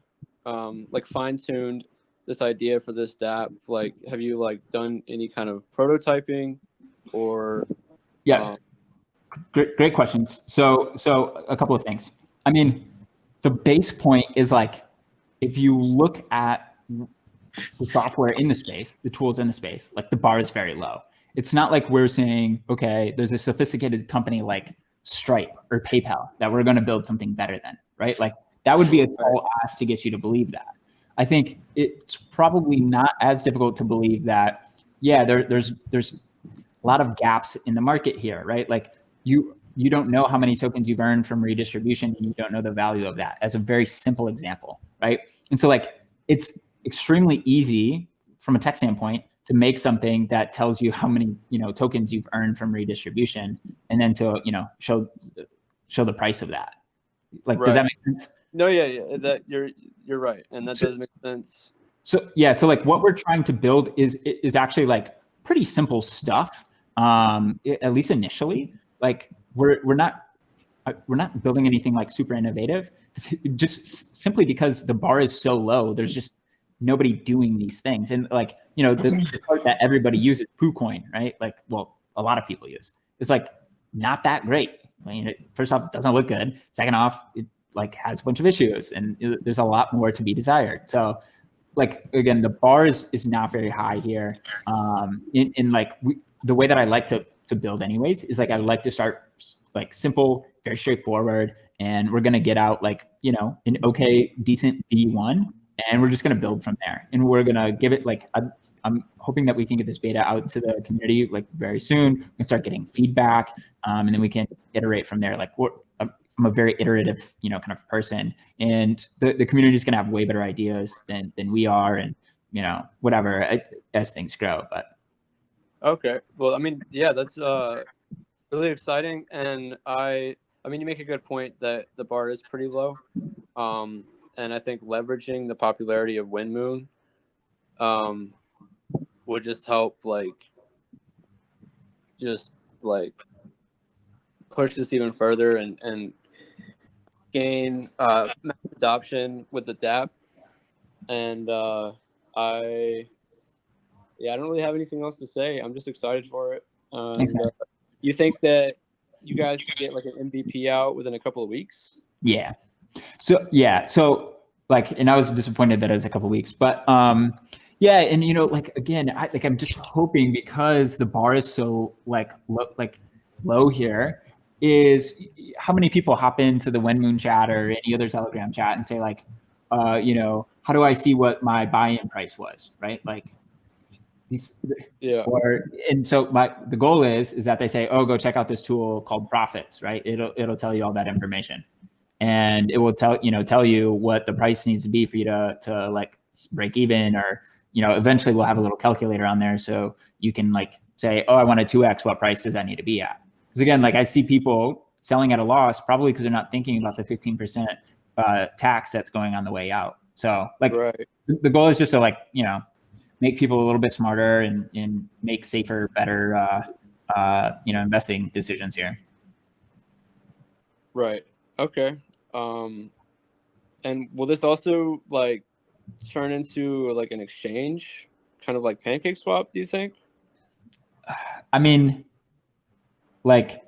like fine-tuned this idea for this dApp. Like, have you like done any kind of prototyping or? Yeah, great questions. So a couple of things. I mean, the base point is like, if you look at the software in the space, the tools in the space, like the bar is very low. It's not like we're saying, okay, there's a sophisticated company like Stripe or PayPal that we're going to build something better than, right? Like that would be a tall ask to get you to believe that. I think it's probably not as difficult to believe that, yeah, there's a lot of gaps in the market here, right? Like you don't know how many tokens you've earned from redistribution, and you don't know the value of that, as a very simple example, right? And so like, it's extremely easy from a tech standpoint to make something that tells you how many tokens you've earned from redistribution, and then to show the price of that. Like, does that make sense? No, yeah, that you're right, and that does make sense. So yeah, so like what we're trying to build is actually like pretty simple stuff. At least initially, like we're not building anything like super innovative, just simply because the bar is so low. There's just nobody doing these things, and like the part that everybody uses, PooCoin, right? Like, well, a lot of people use. It's like not that great. I mean, first off, it doesn't look good. Second off, it like has a bunch of issues, and there's a lot more to be desired. So like again, the bar is not very high here. In like the way that I like to build anyways is like I like to start like simple, very straightforward, and we're gonna get out like an okay, decent V1, and we're just gonna build from there. And we're gonna give it like I'm hoping that we can get this beta out to the community like very soon. We can start getting feedback, and then we can iterate from there. Like I'm a very iterative, kind of person, and the community is going to have way better ideas than we are, and whatever as things grow. But okay, well, I mean, yeah, that's really exciting, and I mean, you make a good point that the bar is pretty low, and I think leveraging the popularity of Wenmoon, would just help push this even further and gain mass adoption with the dApp. And I don't really have anything else to say. I'm just excited for it. You think that you guys could get like an MVP out within a couple of weeks? Yeah. So like, and I was disappointed that it was a couple of weeks, but yeah, and like again, I'm just hoping, because the bar is so low here, is how many people hop into the Wenmoon chat or any other Telegram chat and say like, how do I see what my buy-in price was, right? Like these, yeah. And so the goal is that they say, oh, go check out this tool called Profits, right? It'll tell you all that information, and it will tell you what the price needs to be for you to like break even, or eventually we'll have a little calculator on there so you can like say, oh, I want a 2x. What price does that need to be at? Because again, like I see people selling at a loss, probably because they're not thinking about the 15% tax that's going on the way out. So like the goal is just to like, make people a little bit smarter and make safer, better, investing decisions here. Right. Okay. And will this also like turn into like an exchange, kind of like Pancakeswap, do you think? I mean, like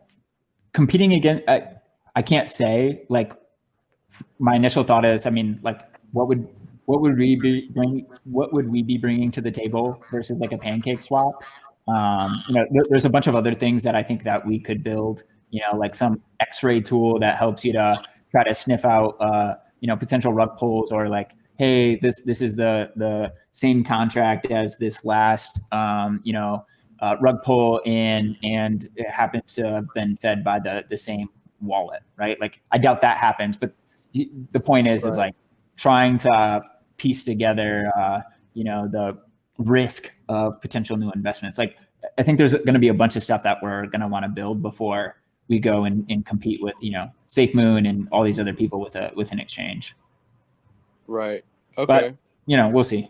competing against, I can't say. Like my initial thought is, I mean, like what would we be bringing to the table versus like a Pancakeswap? There's a bunch of other things that I think that we could build. Like some X-ray tool that helps you to try to sniff out, potential rug pulls, or like, hey, this is the same contract as this last, rug pull, and it happens to have been fed by the same wallet, right? Like I doubt that happens, but the point is like trying to piece together, the risk of potential new investments. Like I think there's going to be a bunch of stuff that we're going to want to build before we go and compete with, SafeMoon and all these other people with an exchange. Right. Okay. But, we'll see.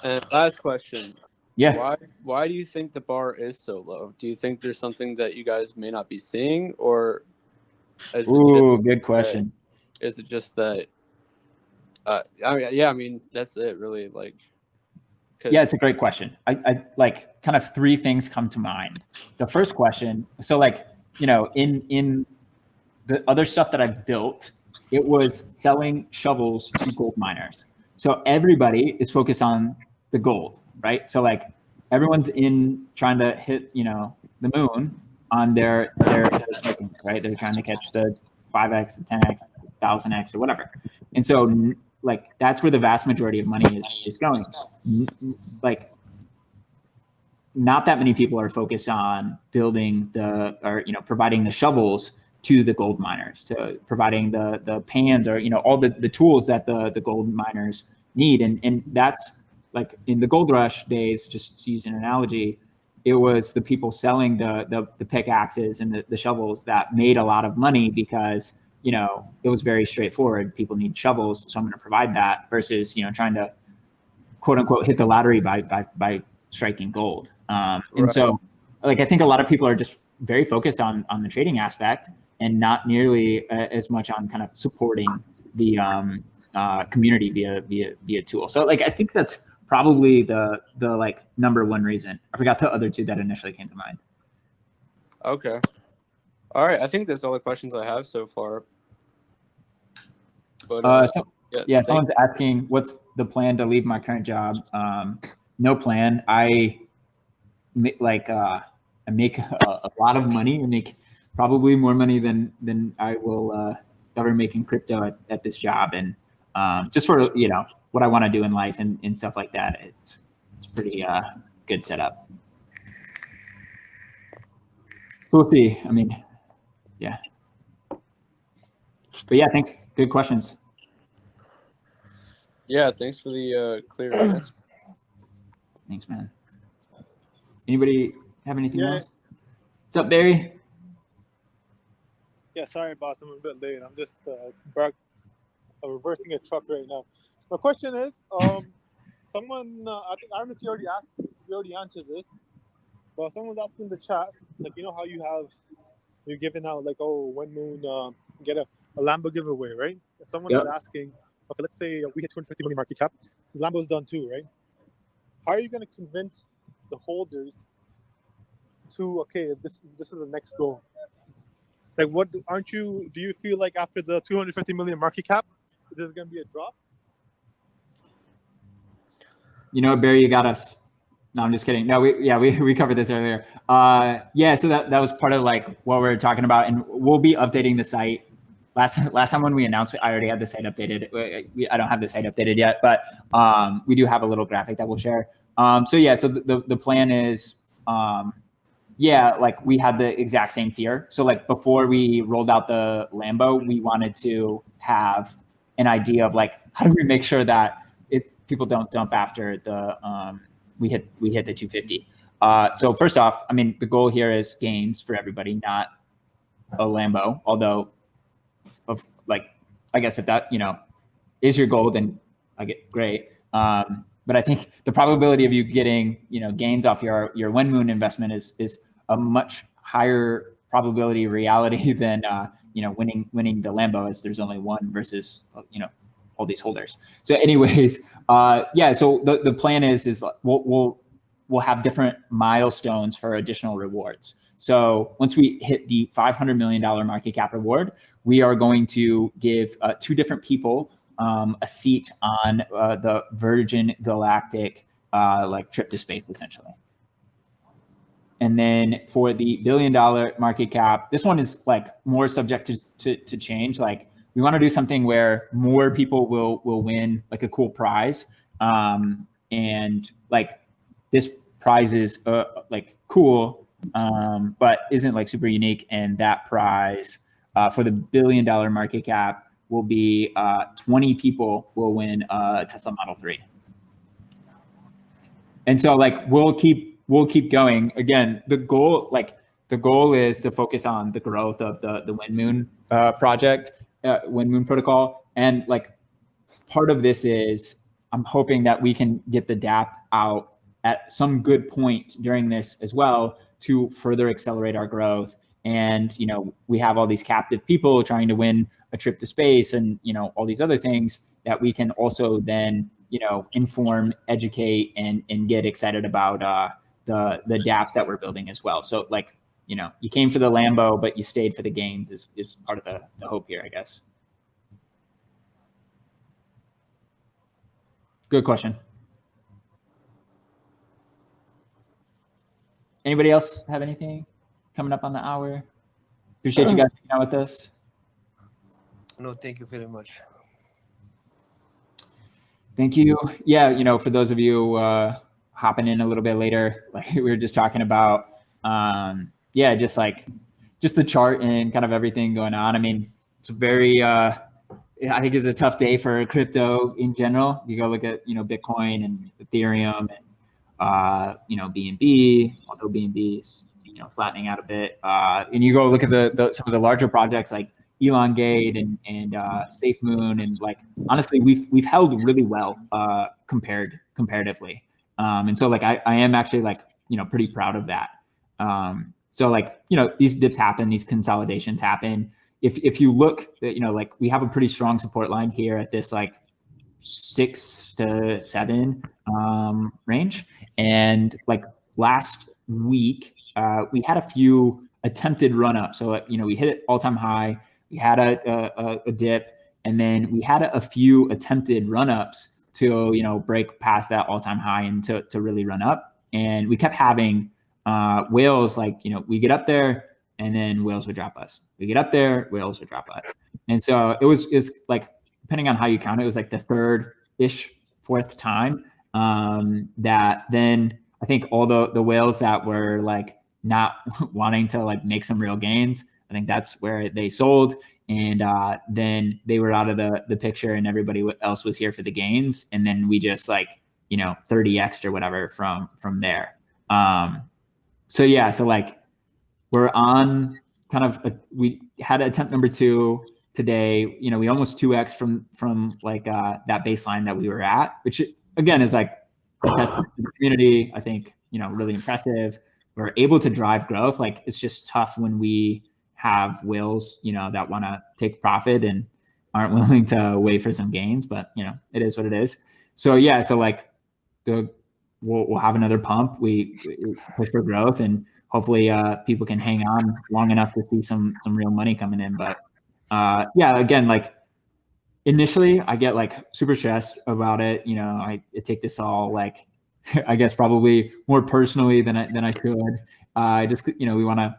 And last question. Yeah. Why do you think the bar is so low? Do you think there's something that you guys may not be seeing, or good question. Is it just that I mean that's it really, like yeah, it's a great question. I like kind of three things come to mind. The first question, so like, in the other stuff that I've built, it was selling shovels to gold miners. So everybody is focused on the gold, right? So like everyone's in trying to hit, the moon on their right? They're trying to catch the 5x, the 10x, 1000x, or whatever. And so like that's where the vast majority of money is going. Like not that many people are focused on building providing the shovels to the gold miners, to providing the pans, or all the tools that the gold miners need. And that's like in the gold rush days, just to use an analogy, it was the people selling the pickaxes and the shovels that made a lot of money, because you know, it was very straightforward. People need shovels, so I'm going to provide that versus, you know, trying to quote unquote hit the lottery by striking gold. And Right. so, like, I think a lot of people are just very focused on the trading aspect and not nearly as much on kind of supporting the community via tool. So, like, I think that's probably the like number one reason. I forgot the other two that initially came to mind. Okay. All right. I think that's all the questions I have so far. But Yeah, someone's asking, what's the plan to leave my current job? No plan. I make a lot of money. I make probably more money than I will ever make in crypto at this job. And just for, you know, what I want to do in life and stuff like that, it's pretty good setup. So we'll see. I mean, yeah. But yeah, thanks. Good questions. yeah, thanks for the clear answer. Thanks, man. Anybody have anything Yeah. else? What's up, Barry? Yeah, sorry, boss. I'm a bit late. I'm just reversing a truck right now. My question is, someone I don't know if you already answered this, but someone's asking in the chat, like, you know how you're giving out like, oh, Wenmoon get a Lambo giveaway, right? Someone is asking, okay, let's say we hit 250 million market cap, Lambo's done too, right? How are you going to convince the holders to, okay, this is the next goal? Like, do you feel like after the 250 million market cap, there's going to be a drop? You know, Barry, you got us. No, I'm just kidding. No, we covered this earlier. Yeah, so that was part of like what we were talking about, and we'll be updating the site. Last time when we announced it, I already had the site updated. I don't have the site updated yet, but we do have a little graphic that we'll share. So yeah, so the plan is, yeah, like we had the exact same fear. So like before we rolled out the Lambo, we wanted to have an idea of like, how do we make sure that people don't dump after the we hit the 250. So first off, I mean, the goal here is gains for everybody, not a Lambo. Although, I guess if that, you know, is your goal, then I get great. But I think the probability of you getting, you know, gains off your Wenmoon investment is a much higher probability reality than you know, winning the Lambo, as there's only one versus, you know, all these holders. So anyways, yeah, so the plan is we'll have different milestones for additional rewards. So once we hit the $500 million market cap reward, we are going to give 2 different people a seat on the Virgin Galactic like trip to space, essentially. And then for the $1 billion market cap, this one is like more subject to change. Like, we want to do something where more people will win like a cool prize. And like, this prize is like cool, but isn't like super unique. And that prize for the $1 billion market cap will be 20 people will win a Tesla Model 3. And so like, we'll keep going. Again, the goal is to focus on the growth of the Wenmoon project, Wenmoon protocol. And like, part of this is I'm hoping that we can get the DApp out at some good point during this as well to further accelerate our growth. And, you know, we have all these captive people trying to win a trip to space and, you know, all these other things that we can also then, you know, inform, educate, and get excited about the dApps that we're building as well. So like, you know, you came for the Lambo, but you stayed for the gains is part of the hope here, I guess. Good question. Anybody else have anything coming up on the hour? Appreciate you guys hanging out with us. No, thank you very much. Thank you. Yeah, you know, for those of you hopping in a little bit later, like we were just talking about, yeah, just the chart and kind of everything going on. I mean, it's very, I think it's a tough day for crypto in general. You go look at, you know, Bitcoin and Ethereum and, you know, BNB, although BNB is, you know, flattening out a bit. And you go look at some of the larger projects like Elongate and Safe Moon, and like honestly, we've held really well comparatively. And so like I am actually like, you know, pretty proud of that. So like, you know, these dips happen, these consolidations happen. If you look, you know, like we have a pretty strong support line here at this like 6 to 7 range, and like last week we had a few attempted run up. So you know, we hit it all-time high, we had a dip, and then we had a few attempted run ups to, you know, break past that all-time high and to really run up. And we kept having whales, like, you know, we get up there and then whales would drop us. We get up there, whales would drop us. And so it's like, depending on how you count it, it was like the third-ish, fourth time that then I think all the whales that were like not wanting to like make some real gains, I think that's where they sold. And then they were out of the picture and everybody else was here for the gains. And then we just like, you know, 30x or whatever from there. So yeah, so like we're on kind of, we had attempt number 2 today. You know, we almost 2x from like that baseline that we were at, which again is like a testament to the community. I think, you know, really impressive. We're able to drive growth. Like it's just tough when we have whales, you know, that want to take profit and aren't willing to wait for some gains, but you know, it is what it is. So yeah, so like we'll have another pump. We push for growth, and hopefully people can hang on long enough to see some real money coming in. But yeah, again, like initially I get like super stressed about it. You know, I take this all like, I guess probably more personally than I could. Just, you know, we want to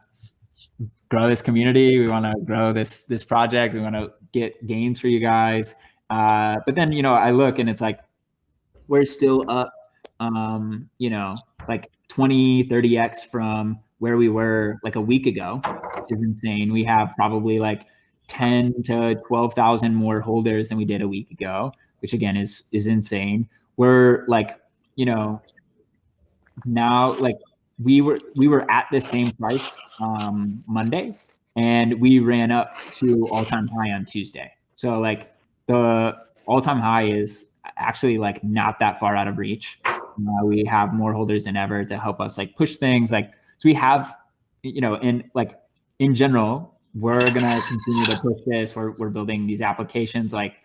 grow this community. We want to grow this project. We want to get gains for you guys. But then, you know, I look and it's like, we're still up, you know, like 20, 30x from where we were like a week ago, which is insane. We have probably like 10 to 12,000 more holders than we did a week ago, which again is insane. We're like, you know, now like we were at the same price Monday, and we ran up to all-time high on Tuesday. So like the all-time high is actually like not that far out of reach. We have more holders than ever to help us like push things. Like, so we have, you know, in general, we're gonna continue to push this. We're building these applications. Like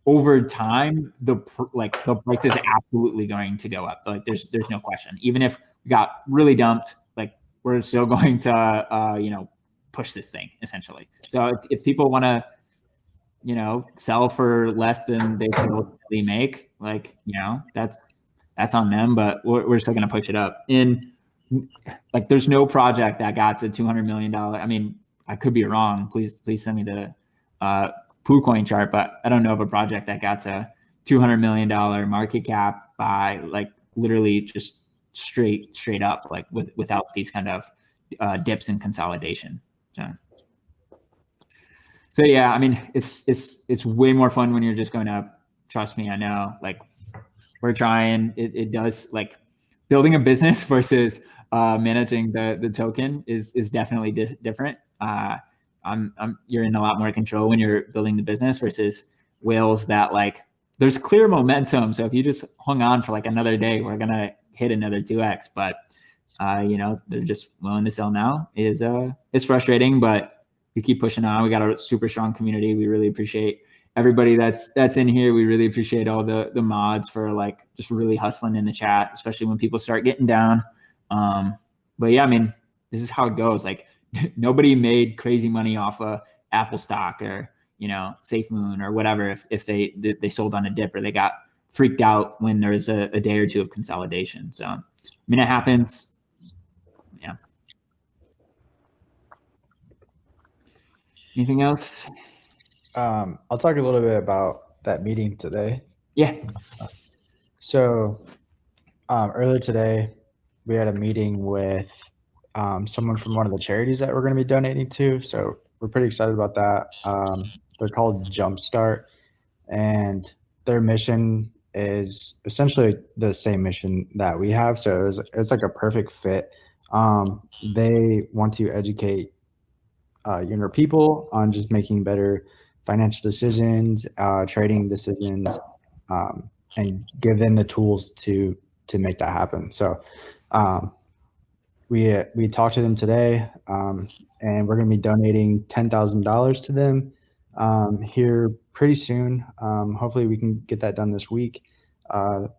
over time, the price is absolutely going to go up. Like there's no question. Even if we got really dumped, like we're still going to you know, push this thing essentially. So if people want to, you know, sell for less than they can ultimately make, like, you know, that's on them, but we're still going to push it up. In like, there's no project that got to $200 million. I mean, I could be wrong. Please send me the PooCoin chart, but I don't know of a project that got to $200 million market cap by like literally just straight up, like without these kind of dips and consolidation. So yeah, I mean, it's way more fun when you're just going up. Trust me, I know. Like we're trying. It does, like building a business versus managing the token is definitely different. You're in a lot more control when you're building the business versus whales that like there's clear momentum. So if you just hung on for like another day, we're gonna hit another 2x. But you know, they're just willing to sell now. It's frustrating, but we keep pushing on. We got a super strong community. We really appreciate everybody that's in here. We really appreciate all the mods for like just really hustling in the chat, especially when people start getting down. But yeah, I mean, this is how it goes. Like nobody made crazy money off of Apple stock or, you know, Safe Moon or whatever if they sold on a dip or they got freaked out when there's a day or two of consolidation. So I mean, it happens. Yeah. Anything else? I'll talk a little bit about that meeting today. Yeah. So earlier today, we had a meeting with someone from one of the charities that we're going to be donating to. So we're pretty excited about that. They're called Jumpstart, and their mission is essentially the same mission that we have. So it's like a perfect fit. They want to educate younger people on just making better financial decisions, trading decisions, and give them the tools to make that happen. So we talked to them today, and we're going to be donating $10,000 to them here pretty soon. Hopefully we can get that done this week.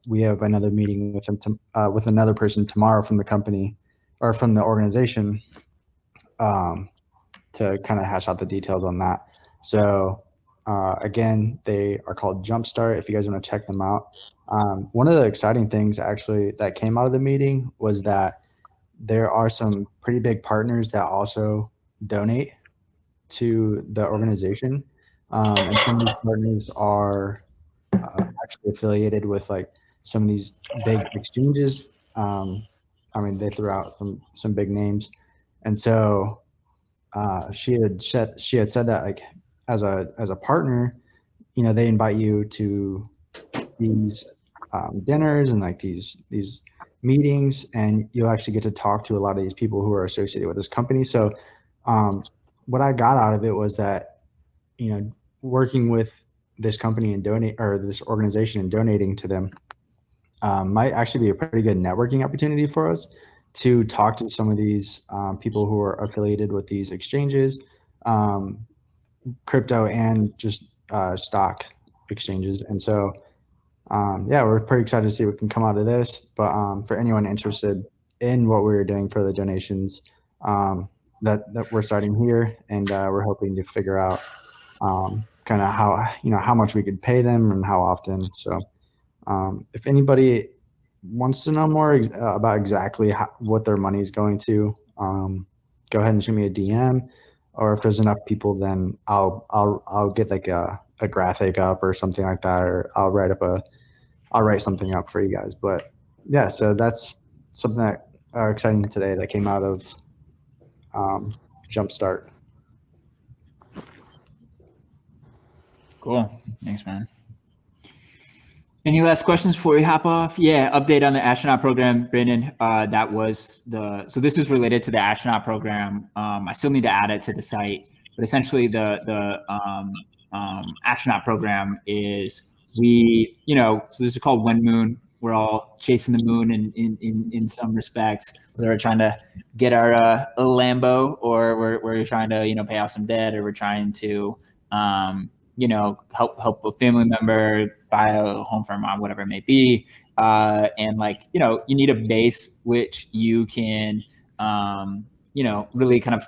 We have another meeting with them with another person tomorrow from the company or from the organization to kind of hash out the details on that. So again, they are called Jumpstart. If you guys want to check them out. One of the exciting things actually that came out of the meeting was that there are some pretty big partners that also donate to the organization. And some of these partners are actually affiliated with like some of these big exchanges. I mean, they threw out some big names. And so she had said that like as a partner, you know, they invite you to these dinners and like these meetings, and you'll actually get to talk to a lot of these people who are associated with this company. So what I got out of it was that, you know, working with this company and this organization and donating to them might actually be a pretty good networking opportunity for us to talk to some of these people who are affiliated with these exchanges, crypto and just stock exchanges. And so yeah, we're pretty excited to see what can come out of this. But for anyone interested in what we're doing for the donations, that we're starting here, and we're hoping to figure out kind of how much we could pay them and how often. So if anybody wants to know more about exactly what their money is going to, go ahead and shoot me a DM. Or if there's enough people, then I'll get like a graphic up or something like that, or I'll write something up for you guys. But yeah, so that's something that exciting today that came out of Jumpstart. Cool. Thanks, man. Any last questions before we hop off? Yeah, update on the astronaut program, Brandon. That was so this is related to the astronaut program. I still need to add it to the site, but essentially the astronaut program is so this is called Wenmoon. We're all chasing the moon in some respects. Whether we're trying to get our a Lambo, or we're trying to pay off some debt, or we're trying to help a family member buy a home for a mom, whatever it may be. And you need a base which you can, really kind of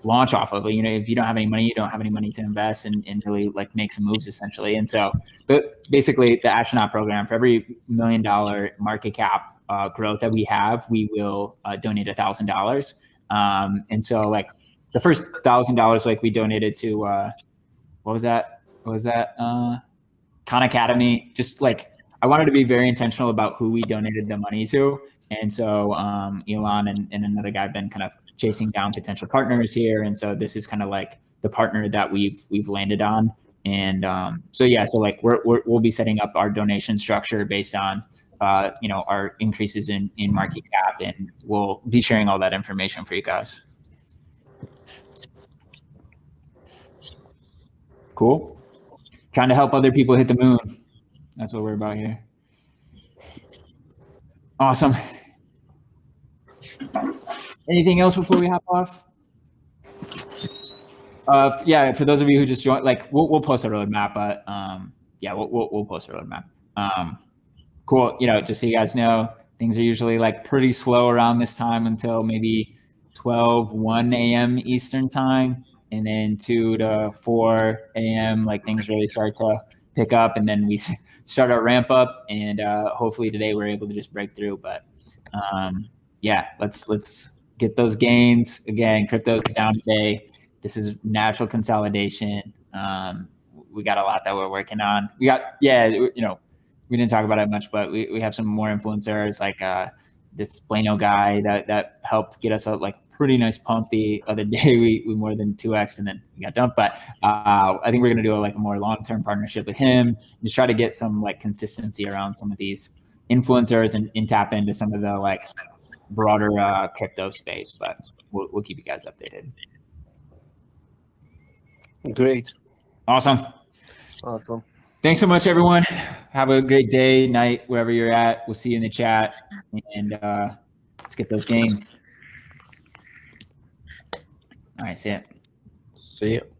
launch off of. If you don't have any money, you don't have any money to invest and really make some moves essentially. And so, but basically the astronaut program, for every $1 million market cap growth that we have, we will donate $1,000. And so the first $1,000, we donated to, what was that? Khan Academy. Just I wanted to be very intentional about who we donated the money to. And so Elon and another guy have been kind of chasing down potential partners here. And so this is kind of the partner that we've landed on. And so we'll be setting up our donation structure based on our increases in market cap, and we'll be sharing all that information for you guys. Cool. Trying to help other people hit the moon. That's what we're about here. Awesome. Anything else before we hop off? Yeah, for those of you who just joined, we'll post a roadmap, but yeah, we'll post a roadmap. Cool. Just so you guys know, things are usually pretty slow around this time until maybe 1 a.m. Eastern time. And then 2 to 4 a.m., things really start to pick up, and then we start our ramp up. And hopefully today we're able to just break through. But yeah, let's get those gains. Again, crypto's down today. This is natural consolidation. We got a lot that we're working on. We didn't talk about it much, but we have some more influencers, this Plano guy that helped get us a pretty nice pump the other day. We more than 2x, and then we got dumped. But I think we're gonna do a more long-term partnership with him, just try to get some consistency around some of these influencers and tap into some of the broader crypto space. But we'll keep you guys updated. Great. Awesome. Awesome. Thanks so much, everyone. Have a great day, night, wherever you're at. We'll see you in the chat, and let's get those games. All right, see ya. See you.